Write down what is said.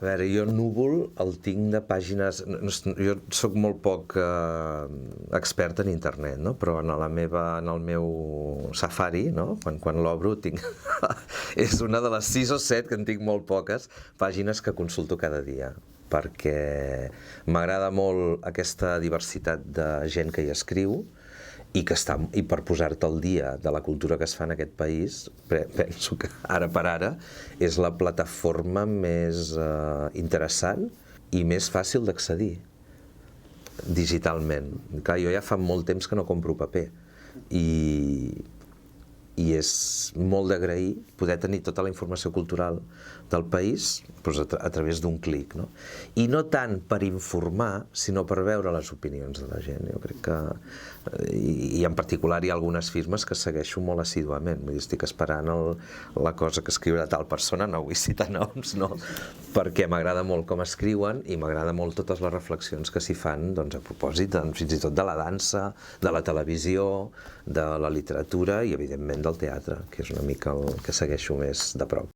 A veure, jo Núvol el tinc de pàgines... Jo sóc molt poc expert en internet, no? Però en el meu Safari, no? Quan l'obro, tinc... és una de les 6 o 7, que en tinc molt poques, pàgines que consulto cada dia, perquè m'agrada molt aquesta diversitat de gent que hi escriu, i per posar-te al dia de la cultura que es fa en aquest país, penso que ara per ara és la plataforma més interessant i més fàcil d'accedir digitalment. Clar, jo ja fa molt temps que no compro paper i és molt d'agrair poder tenir tota la informació cultural del país a través d'un clic, no? I no tant per informar, sinó per veure les opinions de la gent. Jo crec que... I en particular hi ha algunes firmes que segueixo molt assíduament. Estic esperant la cosa que escriurà tal persona, no vull citar noms, no? Perquè m'agrada molt com escriuen i m'agrada molt totes les reflexions que s'hi fan a propòsit fins i tot de la dansa, de la televisió, de la literatura i evidentment del teatre, que és una mica el que segueixo més de prop.